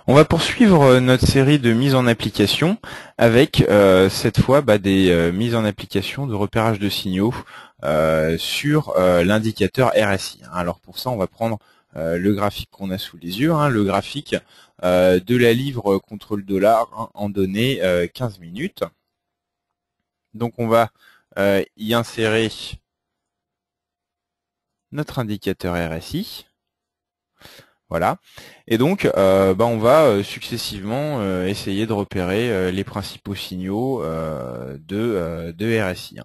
On va poursuivre notre série de mises en application avec cette fois des mises en application de repérage de signaux sur l'indicateur RSI. Alors pour ça, on va prendre le graphique qu'on a sous les yeux, le graphique de la livre contre le dollar en données 15 minutes. Donc on va y insérer notre indicateur RSI. Voilà. Et donc, on va successivement essayer de repérer les principaux signaux de RSI.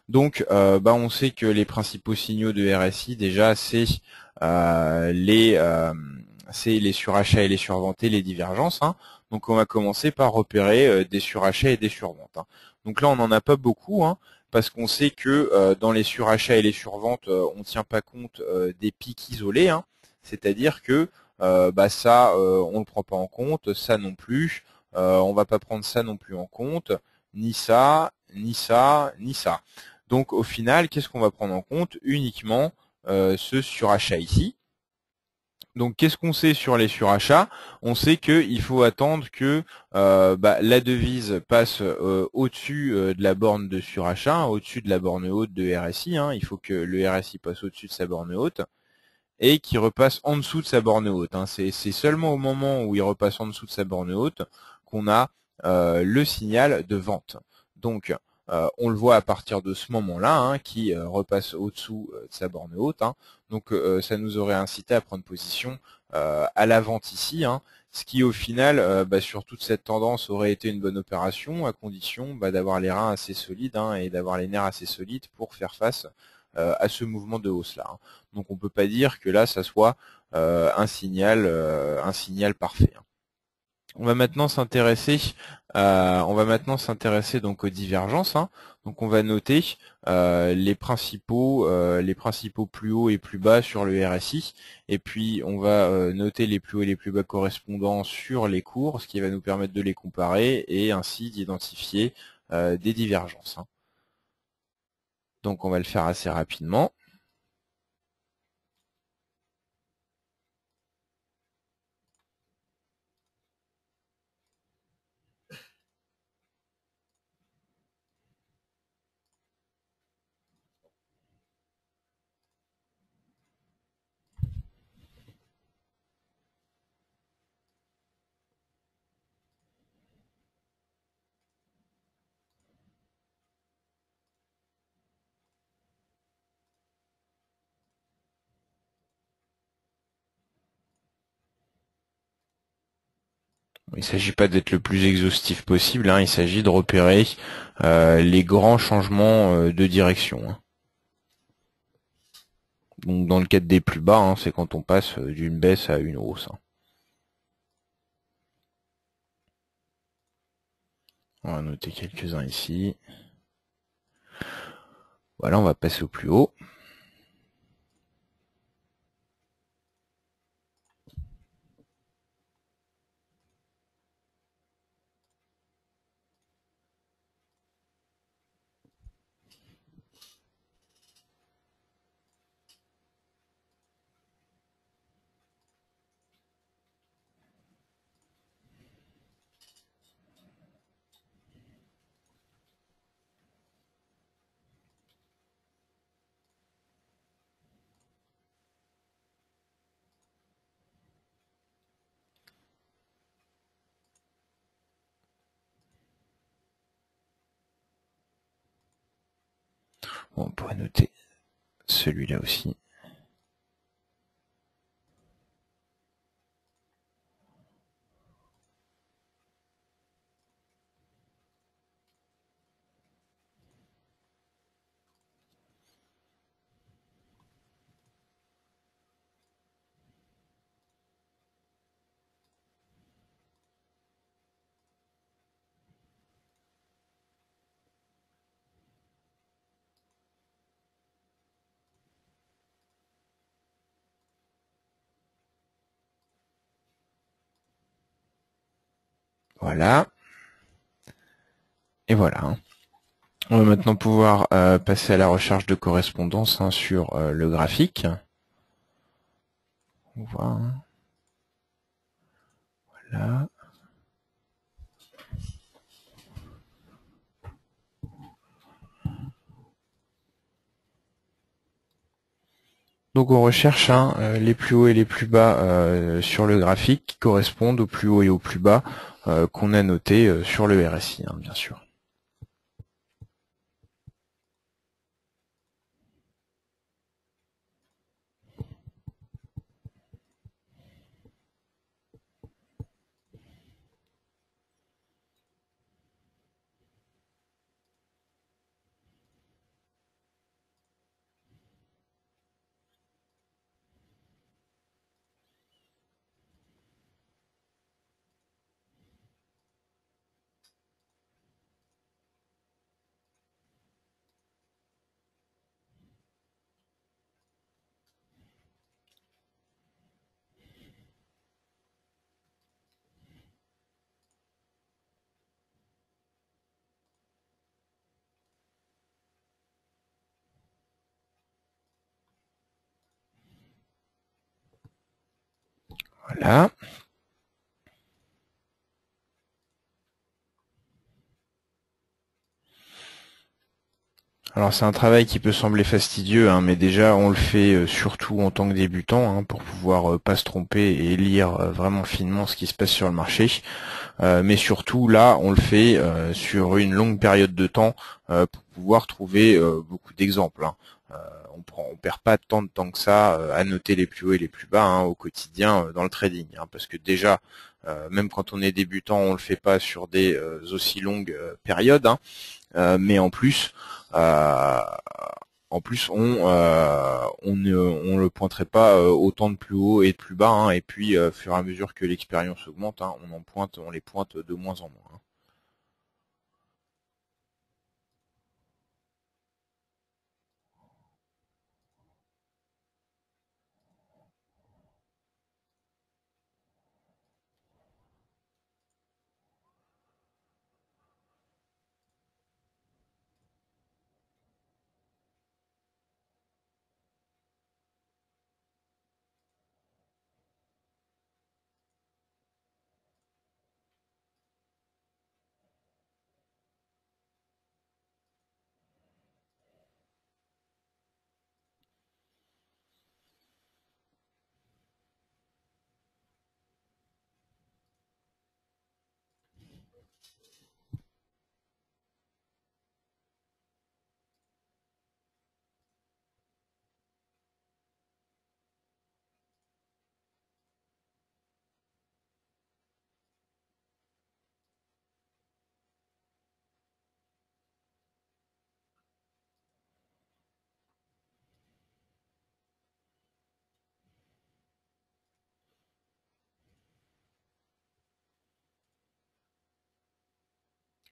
Donc, on sait que les principaux signaux de RSI, déjà, c'est les surachats et les surventes et les divergences. Donc, on va commencer par repérer des surachats et des surventes. Donc là, on n'en a pas beaucoup, parce qu'on sait que dans les surachats et les surventes, on ne tient pas compte des pics isolés. C'est-à-dire que ça, on le prend pas en compte, ça non plus, on va pas prendre ça non plus en compte, ni ça, ni ça, ni ça. Donc au final, qu'est-ce qu'on va prendre en compte? Uniquement ce surachat ici. Donc qu'est-ce qu'on sait sur les surachats? On sait qu'il faut attendre que la devise passe au-dessus de la borne de surachat, au-dessus de la borne haute de RSI. Il faut que le RSI passe au-dessus de sa borne haute et qui repasse en dessous de sa borne haute. C'est seulement au moment où il repasse en dessous de sa borne haute qu'on a le signal de vente. Donc, on le voit à partir de ce moment-là, qui repasse au-dessous de sa borne haute. Donc, ça nous aurait incité à prendre position à la vente ici, ce qui au final, sur toute cette tendance, aurait été une bonne opération, à condition d'avoir les reins assez solides et d'avoir les nerfs assez solides pour faire face à ce mouvement de hausse là. Donc on peut pas dire que là ça soit un signal parfait. On va maintenant s'intéresser donc aux divergences. Donc on va noter les principaux plus hauts et plus bas sur le RSI, et puis on va noter les plus hauts et les plus bas correspondants sur les cours, ce qui va nous permettre de les comparer et ainsi d'identifier des divergences. Donc on va le faire assez rapidement. Il ne s'agit pas d'être le plus exhaustif possible, il s'agit de repérer les grands changements de direction. Donc dans le cadre des plus bas, c'est quand on passe d'une baisse à une hausse. On va noter quelques-uns ici. Voilà, on va passer au plus haut. Bon, on pourrait noter celui-là aussi. Voilà. Et voilà. On va maintenant pouvoir passer à la recherche de correspondance sur le graphique. On voit. Voilà. Donc on recherche les plus hauts et les plus bas sur le graphique qui correspondent aux plus hauts et aux plus bas qu'on a notés sur le RSI, bien sûr. Voilà. Alors c'est un travail qui peut sembler fastidieux, mais déjà on le fait surtout en tant que débutant, pour pouvoir pas se tromper et lire vraiment finement ce qui se passe sur le marché. Mais surtout là on le fait sur une longue période de temps pour pouvoir trouver beaucoup d'exemples. On perd pas tant de temps que ça à noter les plus hauts et les plus bas au quotidien dans le trading, parce que déjà même quand on est débutant on le fait pas sur des aussi longues périodes, mais euh, en plus on ne pointerait pas autant de plus haut et de plus bas, et puis au fur et à mesure que l'expérience augmente, on les pointe de moins en moins.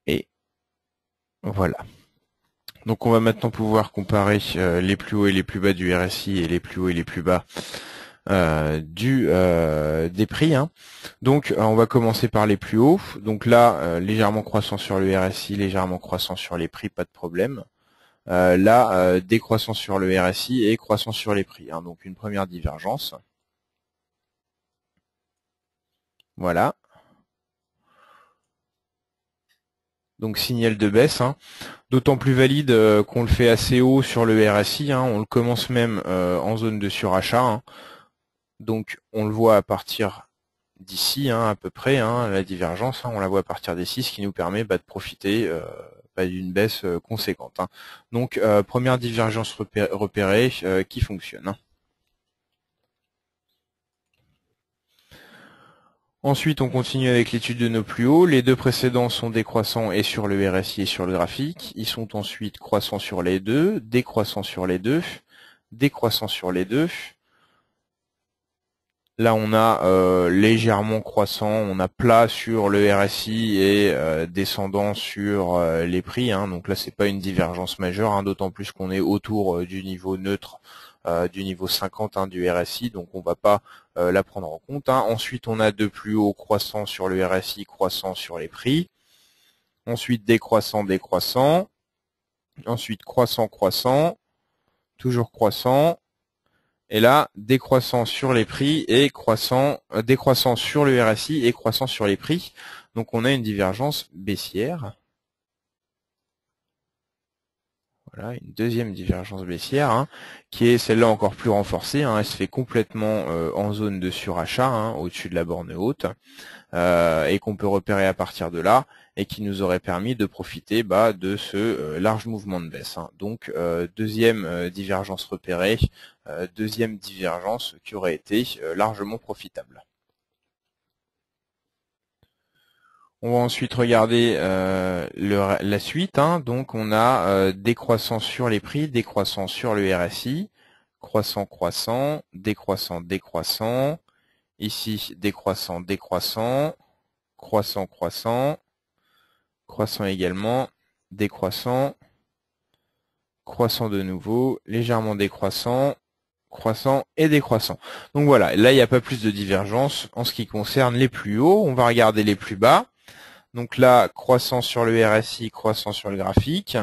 Et voilà. Donc on va maintenant pouvoir comparer les plus hauts et les plus bas du RSI et les plus hauts et les plus bas des prix. Donc on va commencer par les plus hauts. Donc là, légèrement croissant sur le RSI, légèrement croissant sur les prix, pas de problème. Là, décroissant sur le RSI et croissant sur les prix. Donc une première divergence. Voilà. Donc signal de baisse. D'autant plus valide qu'on le fait assez haut sur le RSI. On le commence même en zone de surachat. Donc on le voit à partir d'ici, à peu près, la divergence, on la voit à partir d'ici, ce qui nous permet de profiter d'une baisse conséquente. Donc première divergence repérée qui fonctionne. Ensuite, on continue avec l'étude de nos plus hauts. Les deux précédents sont décroissants et sur le RSI et sur le graphique. Ils sont ensuite croissants sur les deux, décroissants sur les deux, décroissants sur les deux. Là, on a légèrement croissant, on a plat sur le RSI et descendant sur les prix. Donc là, c'est pas une divergence majeure, d'autant plus qu'on est autour du niveau neutre, du niveau 50 du RSI, donc on va pas la prendre en compte. Ensuite, on a de plus haut croissant sur le RSI, croissant sur les prix. Ensuite, décroissant, décroissant. Ensuite, croissant, croissant. Toujours croissant. Et là, décroissant sur les prix et décroissant sur le RSI et croissant sur les prix. Donc on a une divergence baissière. Voilà, une deuxième divergence baissière, hein, qui est celle-là encore plus renforcée. Hein, elle se fait complètement en zone de surachat, hein, au-dessus de la borne haute, et qu'on peut repérer à partir de là, et qui nous aurait permis de profiter de ce large mouvement de baisse. Hein. Donc deuxième divergence repérée, deuxième divergence qui aurait été largement profitable. On va ensuite regarder la suite. Hein. Donc on a décroissant sur les prix, décroissant sur le RSI, croissant, croissant, décroissant, décroissant, ici décroissant, décroissant, croissant, croissant, croissant également, décroissant, croissant de nouveau, légèrement décroissant, croissant et décroissant. Donc voilà, là il n'y a pas plus de divergence en ce qui concerne les plus hauts. On va regarder les plus bas. Donc là, croissant sur le RSI, croissant sur le graphique.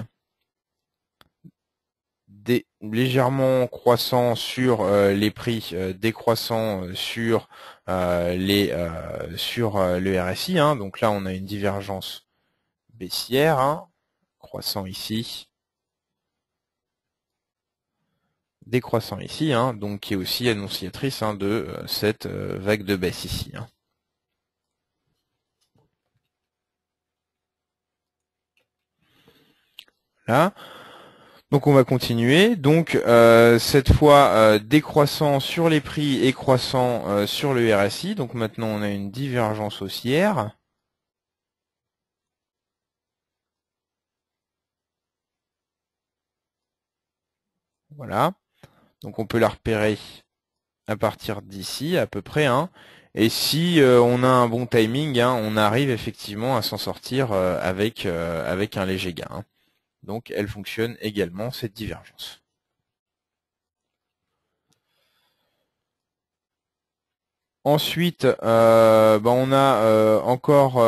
Légèrement croissant sur les prix, décroissant sur le RSI. Hein. Donc là, on a une divergence baissière, hein. Croissant ici, décroissant ici, hein. Donc qui est aussi annonciatrice, hein, de cette vague de baisse ici. Hein. Là. Donc on va continuer. Donc cette fois décroissant sur les prix et croissant sur le RSI. Donc maintenant on a une divergence haussière. Voilà. Donc on peut la repérer à partir d'ici à peu près. Hein. Et si on a un bon timing, hein, on arrive effectivement à s'en sortir avec un léger gain. Hein. Donc elle fonctionne également, cette divergence. Ensuite, on a encore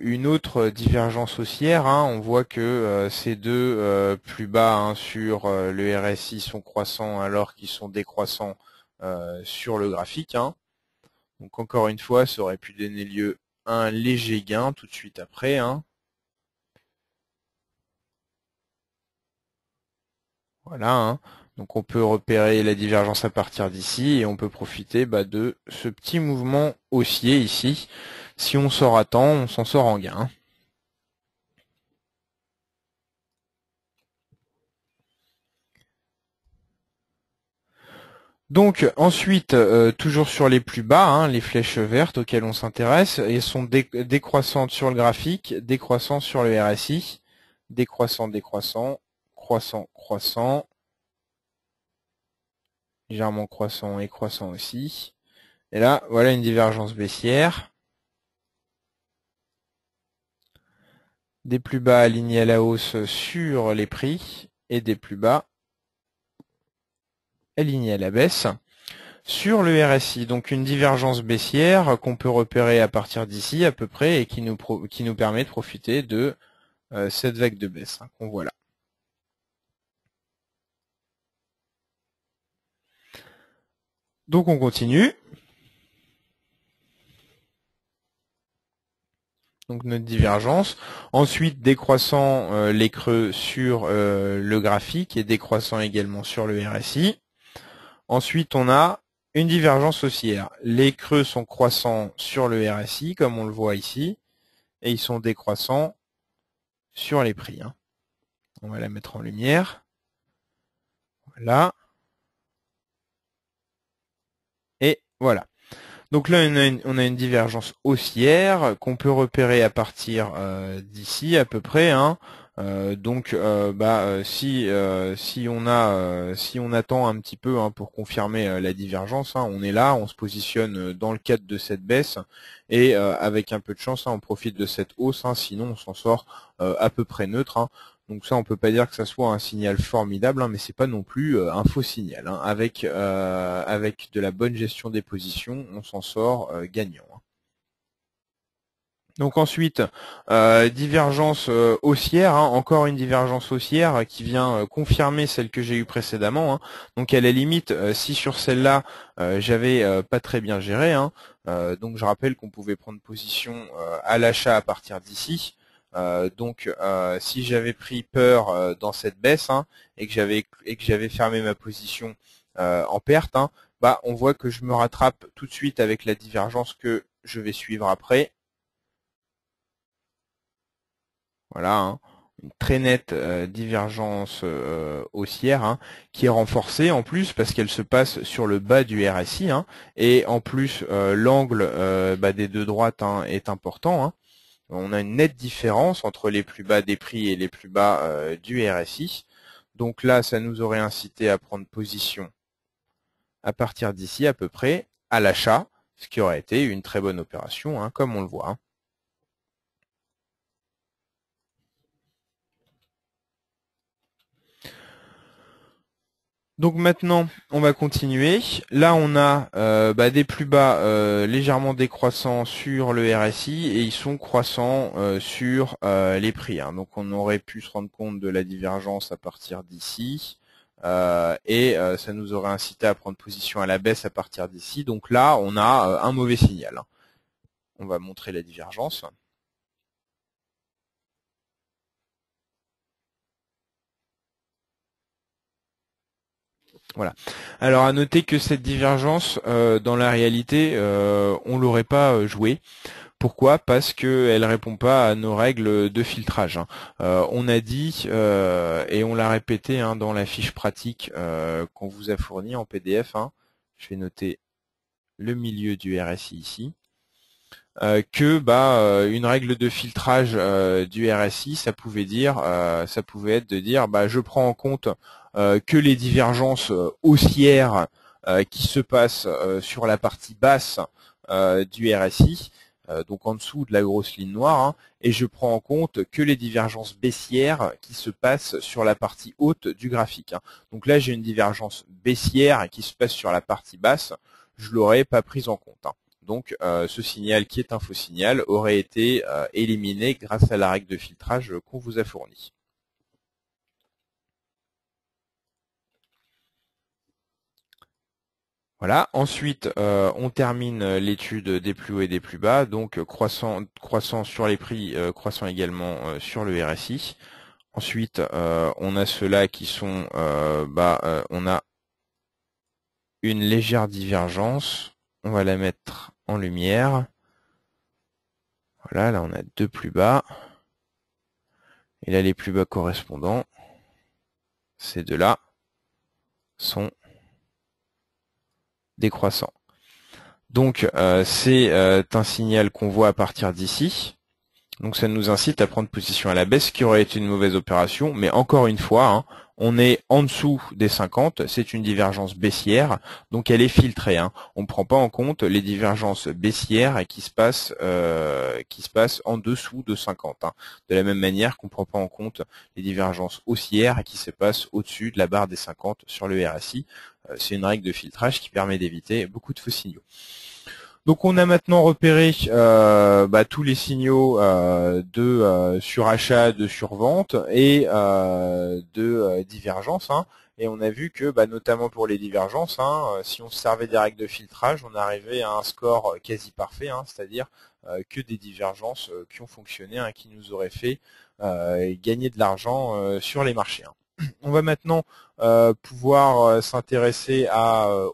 une autre divergence haussière. Hein. On voit que ces deux plus bas, hein, sur le RSI sont croissants alors qu'ils sont décroissants sur le graphique. Hein. Donc encore une fois, ça aurait pu donner lieu à un léger gain tout de suite après. Hein. Voilà. Hein. Donc on peut repérer la divergence à partir d'ici et on peut profiter de ce petit mouvement haussier ici. Si on sort à temps, on s'en sort en gain. Donc ensuite, toujours sur les plus bas, hein, les flèches vertes auxquelles on s'intéresse, elles sont décroissantes sur le graphique, décroissantes sur le RSI, décroissant, décroissant, croissant, croissant, légèrement croissant et croissant aussi. Et là, voilà une divergence baissière. Des plus bas alignés à la hausse sur les prix et des plus bas alignés à la baisse sur le RSI. Donc une divergence baissière qu'on peut repérer à partir d'ici à peu près et qui nous permet de profiter de cette vague de baisse, hein, qu'on voit là. Donc on continue. Donc notre divergence. Ensuite, décroissant les creux sur le graphique et décroissant également sur le RSI. Ensuite, on a une divergence haussière. Les creux sont croissants sur le RSI, comme on le voit ici, et ils sont décroissants sur les prix. Hein. On va la mettre en lumière. Voilà. Et voilà. Donc là, on a une divergence haussière qu'on peut repérer à partir d'ici à peu près. Hein. Si on attend un petit peu, hein, pour confirmer la divergence, hein, on est là, on se positionne dans le cadre de cette baisse et avec un peu de chance, hein, on profite de cette hausse. Hein, sinon, on s'en sort à peu près neutre. Hein. Donc ça, on peut pas dire que ça soit un signal formidable, hein, mais c'est pas non plus un faux signal. Hein. Avec de la bonne gestion des positions, on s'en sort gagnant. Hein. Donc ensuite, divergence haussière, hein, encore une divergence haussière qui vient confirmer celle que j'ai eue précédemment, hein. Donc à la limite, si sur celle-là, j'avais pas très bien géré, hein, donc je rappelle qu'on pouvait prendre position à l'achat à partir d'ici. Si j'avais pris peur dans cette baisse, hein, et que j'avais fermé ma position en perte, hein, bah on voit que je me rattrape tout de suite avec la divergence que je vais suivre après. Voilà, hein, une très nette divergence haussière, hein, qui est renforcée en plus parce qu'elle se passe sur le bas du RSI, hein, et en plus l'angle des deux droites, hein, est important, hein. On a une nette différence entre les plus bas des prix et les plus bas du RSI. Donc là, ça nous aurait incité à prendre position à partir d'ici à peu près à l'achat, ce qui aurait été une très bonne opération, hein, comme on le voit, hein. Donc maintenant, on va continuer. Là, on a des plus bas légèrement décroissants sur le RSI et ils sont croissants sur les prix, hein. Donc on aurait pu se rendre compte de la divergence à partir d'ici ça nous aurait incité à prendre position à la baisse à partir d'ici. Donc là, on a un mauvais signal, hein. On va montrer la divergence. Voilà. Alors à noter que cette divergence, dans la réalité, on l'aurait pas jouée. Pourquoi? Parce qu'elle répond pas à nos règles de filtrage, hein. On a dit, et on l'a répété, hein, dans la fiche pratique qu'on vous a fournie en PDF, hein. Je vais noter le milieu du RSI ici. Une règle de filtrage du RSI, ça pouvait être de dire, je prends en compte que les divergences haussières qui se passent sur la partie basse du RSI, donc en dessous de la grosse ligne noire, hein, et je prends en compte que les divergences baissières qui se passent sur la partie haute du graphique, hein. Donc là, j'ai une divergence baissière qui se passe sur la partie basse, je l'aurais pas prise en compte, hein. Donc ce signal qui est un faux signal aurait été éliminé grâce à la règle de filtrage qu'on vous a fournie. Voilà. Ensuite, on termine l'étude des plus hauts et des plus bas, donc croissant sur les prix, croissant également sur le RSI. Ensuite, on a ceux-là qui sont, on a une légère divergence. On va la mettre en lumière. Voilà, là on a deux plus bas. Et là les plus bas correspondants, ces deux-là, sont décroissants. Donc c'est un signal qu'on voit à partir d'ici. Donc ça nous incite à prendre position à la baisse, ce qui aurait été une mauvaise opération. Mais encore une fois, hein, on est en dessous des 50, c'est une divergence baissière, donc elle est filtrée, hein. On ne prend pas en compte les divergences baissières qui se passent en dessous de 50, hein. De la même manière qu'on ne prend pas en compte les divergences haussières qui se passent au-dessus de la barre des 50 sur le RSI. C'est une règle de filtrage qui permet d'éviter beaucoup de faux signaux. Donc on a maintenant repéré tous les signaux de surachat, de survente et de divergence, hein. Et on a vu que notamment pour les divergences, hein, si on se servait des règles de filtrage, on arrivait à un score quasi parfait, hein, c'est-à-dire que des divergences qui ont fonctionné, hein, qui nous auraient fait gagner de l'argent sur les marchés, hein. On va maintenant pouvoir s'intéresser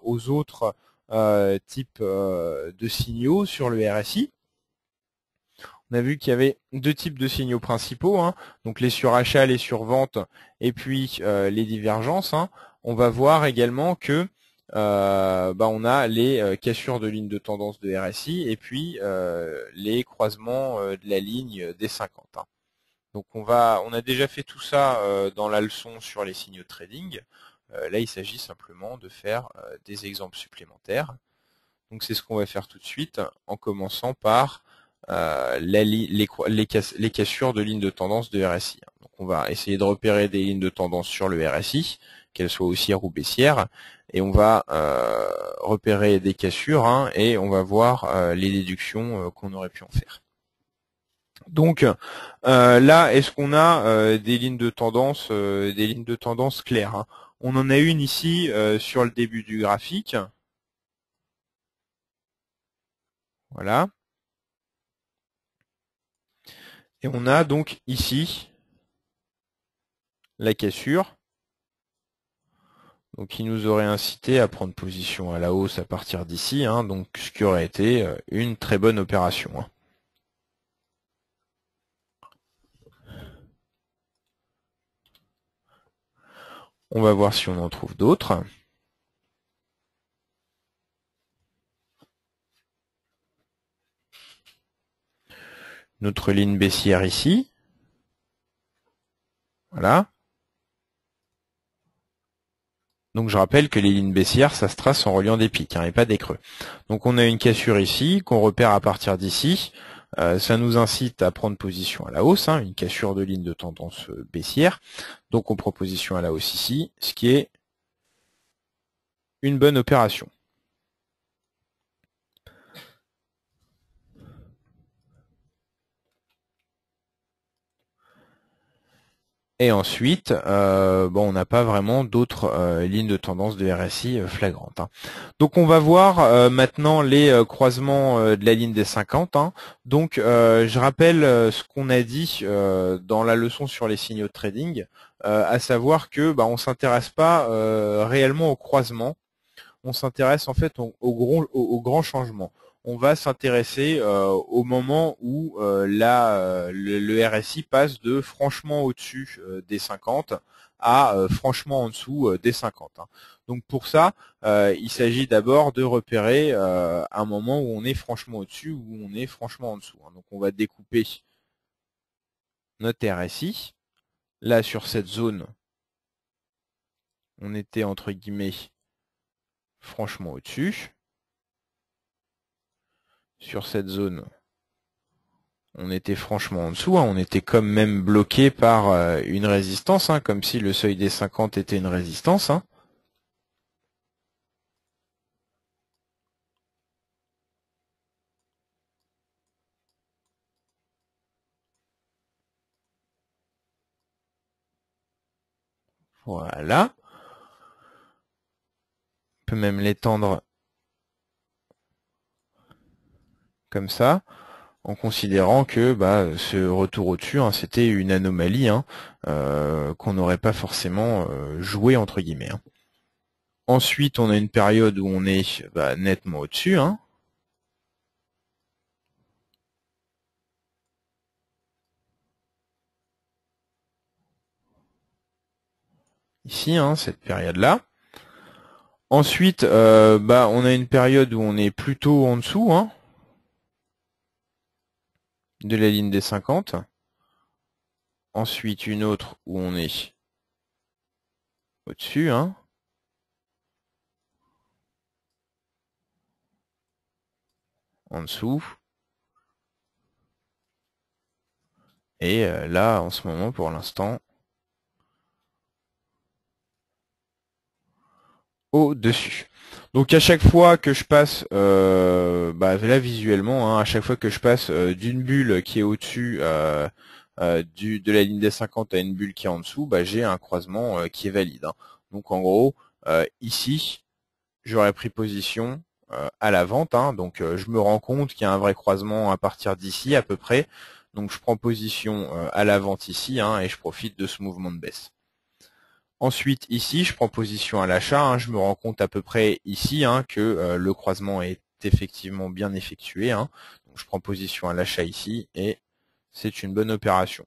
aux autres type de signaux sur le RSI. On a vu qu'il y avait deux types de signaux principaux, hein, donc les surachats, les surventes, et puis les divergences, hein. On va voir également que on a les cassures de ligne de tendance de RSI et puis les croisements de la ligne des 50, hein. Donc on a déjà fait tout ça dans la leçon sur les signaux de trading. Là, il s'agit simplement de faire des exemples supplémentaires. Donc c'est ce qu'on va faire tout de suite, en commençant par les cassures de lignes de tendance de RSI. Donc on va essayer de repérer des lignes de tendance sur le RSI, qu'elles soient haussières ou baissières, et on va repérer des cassures, hein, et on va voir les déductions qu'on aurait pu en faire. Donc là, est-ce qu'on a des lignes de tendance, claires, hein? On en a une ici sur le début du graphique. Voilà. Et on a donc ici la cassure, donc qui nous aurait incité à prendre position à la hausse à partir d'ici, hein, donc ce qui aurait été une très bonne opération, hein. On va voir si on en trouve d'autres. Notre ligne baissière ici. Voilà. Donc je rappelle que les lignes baissières, ça se trace en reliant des pics, hein, et pas des creux. Donc on a une cassure ici, qu'on repère à partir d'ici. Ça nous incite à prendre position à la hausse, hein, une cassure de ligne de tendance baissière. Donc on prend position à la hausse ici, ce qui est une bonne opération. Et ensuite, on n'a pas vraiment d'autres lignes de tendance de RSI flagrantes, hein. Donc on va voir maintenant les croisements de la ligne des 50, hein. Donc je rappelle ce qu'on a dit dans la leçon sur les signaux de trading, à savoir que on s'intéresse pas réellement au croisement, on s'intéresse en fait au grand changement. On va s'intéresser au moment où le RSI passe de franchement au-dessus des 50 à franchement en dessous des 50, hein. Donc pour ça, il s'agit d'abord de repérer un moment où on est franchement au-dessus ou où on est franchement en dessous, hein. Donc on va découper notre RSI. Là sur cette zone, on était entre guillemets franchement au-dessus. Sur cette zone, on était franchement en dessous, hein. On était comme même bloqué par une résistance, hein, comme si le seuil des 50 était une résistance, hein. Voilà. On peut même l'étendre comme ça, en considérant que ce retour au-dessus, hein, c'était une anomalie, hein, qu'on n'aurait pas forcément joué entre guillemets, hein. Ensuite, on a une période où on est nettement au-dessus, hein. Ici, hein, cette période-là. Ensuite, on a une période où on est plutôt en dessous, hein, de la ligne des 50. Ensuite, une autre où on est au-dessus, hein. En dessous. Et là, en ce moment, pour l'instant, au-dessus. Donc à chaque fois que je passe, là visuellement, hein, à chaque fois que je passe d'une bulle qui est au-dessus de la ligne des 50 à une bulle qui est en dessous, j'ai un croisement qui est valide, hein. Donc en gros, ici, j'aurais pris position à la vente, hein. Donc je me rends compte qu'il y a un vrai croisement à partir d'ici à peu près. Donc je prends position à la vente ici, hein, et je profite de ce mouvement de baisse. Ensuite, ici, je prends position à l'achat, hein. Je me rends compte à peu près ici, hein, que le croisement est effectivement bien effectué, hein. Donc, je prends position à l'achat ici et c'est une bonne opération.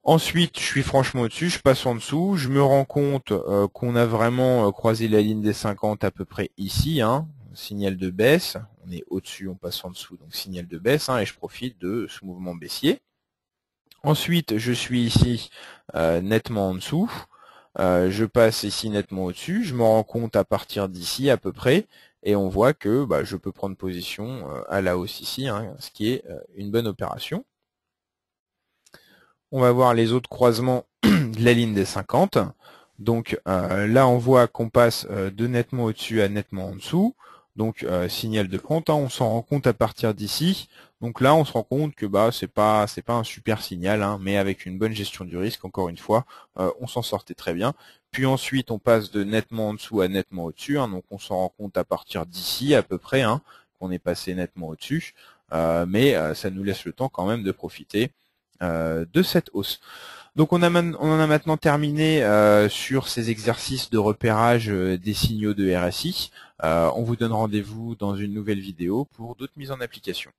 Ensuite, je suis franchement au-dessus, je passe en dessous, je me rends compte qu'on a vraiment croisé la ligne des 50 à peu près ici, hein. Signal de baisse, on est au-dessus, on passe en dessous, donc signal de baisse, hein, et je profite de ce mouvement baissier. Ensuite, je suis ici nettement en dessous. Je passe ici nettement au-dessus. Je me rends compte à partir d'ici à peu près. Et on voit que je peux prendre position à la hausse ici, hein, ce qui est une bonne opération. On va voir les autres croisements de la ligne des 50. Donc là, on voit qu'on passe de nettement au-dessus à nettement en dessous. Donc signal de pente, hein, on s'en rend compte à partir d'ici. Donc là, on se rend compte que c'est pas un super signal, hein, mais avec une bonne gestion du risque, encore une fois, on s'en sortait très bien. Puis ensuite, on passe de nettement en dessous à nettement au-dessus, hein, donc on s'en rend compte à partir d'ici à peu près, hein, qu'on est passé nettement au-dessus, mais ça nous laisse le temps quand même de profiter de cette hausse. Donc on en a maintenant terminé sur ces exercices de repérage des signaux de RSI. On vous donne rendez-vous dans une nouvelle vidéo pour d'autres mises en application.